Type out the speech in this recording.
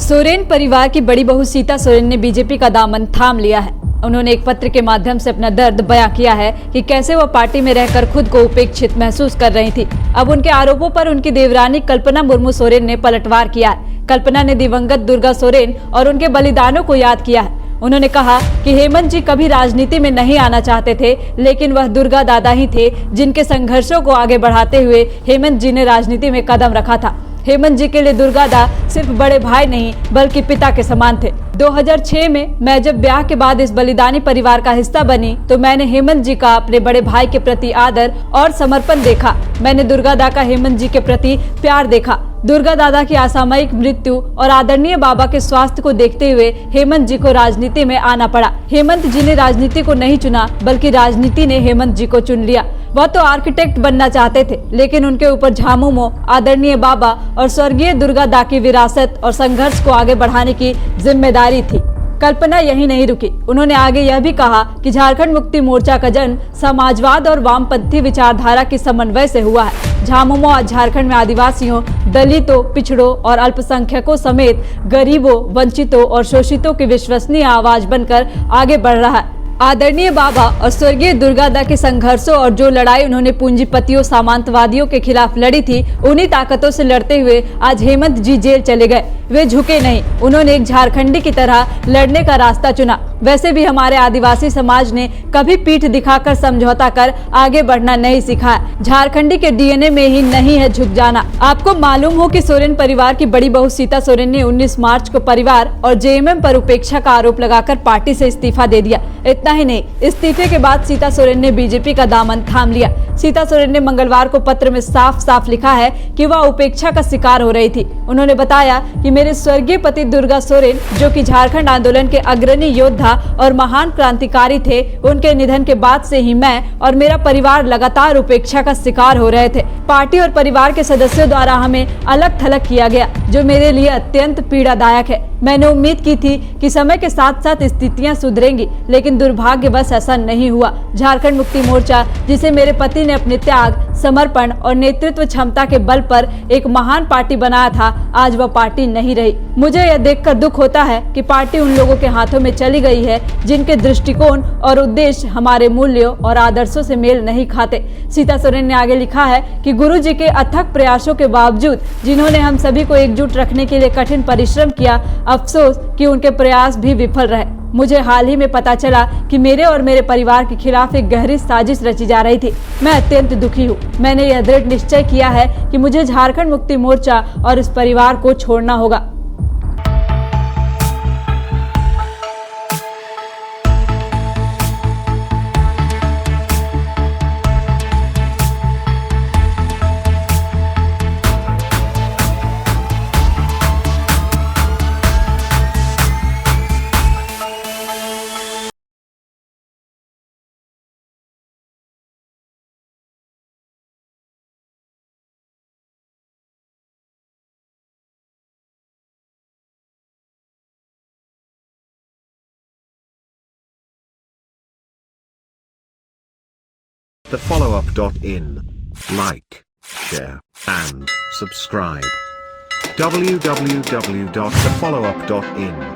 सोरेन परिवार की बड़ी बहू सीता सोरेन ने बीजेपी का दामन थाम लिया है। उन्होंने एक पत्र के माध्यम से अपना दर्द बयां किया है कि कैसे वह पार्टी में रहकर खुद को उपेक्षित महसूस कर रही थी। अब उनके आरोपों पर उनकी देवरानी कल्पना मुर्मू सोरेन ने पलटवार किया है। कल्पना ने दिवंगत दुर्गा सोरेन और उनके बलिदानों को याद किया है। उन्होंने कहा कि हेमंत जी कभी राजनीति में नहीं आना चाहते थे, लेकिन वह दुर्गा दादा ही थे जिनके संघर्षों को आगे बढ़ाते हुए हेमंत जी ने राजनीति में कदम रखा था। हेमंत जी के लिए दुर्गा दा सिर्फ बड़े भाई नहीं बल्कि पिता के समान थे। 2006 में मैं जब ब्याह के बाद इस बलिदानी परिवार का हिस्सा बनी तो मैंने हेमंत जी का अपने बड़े भाई के प्रति आदर और समर्पण देखा। मैंने दुर्गा दा का हेमंत जी के प्रति प्यार देखा। दुर्गा दादा की असामयिक मृत्यु और आदरणीय बाबा के स्वास्थ्य को देखते हुए हेमंत जी को राजनीति में आना पड़ा। हेमंत जी ने राजनीति को नहीं चुना बल्कि राजनीति ने हेमंत जी को चुन लिया। वह तो आर्किटेक्ट बनना चाहते थे, लेकिन उनके ऊपर झामुमो, आदरणीय बाबा और स्वर्गीय दुर्गा दा की विरासत और संघर्ष को आगे बढ़ाने की जिम्मेदारी थी। कल्पना यही नहीं रुकी। उन्होंने आगे यह भी कहा कि झारखंड मुक्ति मोर्चा का जन्म समाजवाद और वामपंथी विचारधारा के समन्वय से हुआ है। झामुमो आज झारखंड में आदिवासियों, दलितों, पिछड़ों और अल्पसंख्यकों समेत गरीबों, वंचितों और शोषितों की विश्वसनीय आवाज बनकर आगे बढ़ रहा है। आदरणीय बाबा और स्वर्गीय दुर्गा दा के संघर्षों और जो लड़ाई उन्होंने पूंजीपतियों, सामंतवादियों के खिलाफ लड़ी थी, उन्हीं ताकतों से लड़ते हुए आज हेमंत जी जेल चले गए। वे झुके नहीं, उन्होंने एक झारखंडी की तरह लड़ने का रास्ता चुना। वैसे भी हमारे आदिवासी समाज ने कभी पीठ दिखाकर समझौता कर आगे बढ़ना नहीं सीखा है। झारखंडी के डीएनए में ही नहीं है झुक जाना। आपको मालूम हो कि सोरेन परिवार की बड़ी बहू सीता सोरेन ने 19 मार्च को परिवार और जेएमएम पर उपेक्षा का आरोप लगाकर पार्टी से इस्तीफा दे दिया। इतना ही नहीं, इस्तीफे के बाद सीता सोरेन ने बीजेपी का दामन थाम लिया। सीता सोरेन ने मंगलवार को पत्र में साफ साफ लिखा है कि वह उपेक्षा का शिकार हो रही थी। उन्होंने बताया कि मेरे स्वर्गीय पति दुर्गा सोरेन, जो कि झारखंड आंदोलन के अग्रणी योद्धा और महान क्रांतिकारी थे, उनके निधन के बाद से ही मैं और मेरा परिवार लगातार उपेक्षा का शिकार हो रहे थे। पार्टी और परिवार के सदस्यों द्वारा हमें अलग थलग किया गया, जो मेरे लिए अत्यंत पीड़ादायक है। मैंने उम्मीद की थी कि समय के साथ साथ स्थितियां सुधरेंगी, लेकिन दुर्भाग्यवश ऐसा नहीं हुआ। झारखंड मुक्ति मोर्चा, जिसे मेरे पति ने अपने त्याग, समर्पण और नेतृत्व क्षमता के बल पर एक महान पार्टी बनाया था, आज वह पार्टी नहीं रही। मुझे यह देखकर दुख होता है कि पार्टी उन लोगों के हाथों में चली गई है जिनके दृष्टिकोण और उद्देश्य हमारे मूल्यों और आदर्शों से मेल नहीं खाते। सीता सोरेन ने आगे लिखा है कि गुरु जी के अथक प्रयासों के बावजूद, जिन्होंने हम सभी को एकजुट रखने के लिए कठिन परिश्रम किया, अफसोस कि उनके प्रयास भी विफल रहे। मुझे हाल ही में पता चला कि मेरे और मेरे परिवार के खिलाफ एक गहरी साजिश रची जा रही थी। मैं अत्यंत दुखी हूँ। मैंने यह दृढ़ निश्चय किया है कि मुझे झारखंड मुक्ति मोर्चा और इस परिवार को छोड़ना होगा। thefollowup.in. Like, share, and subscribe. www.thefollowup.in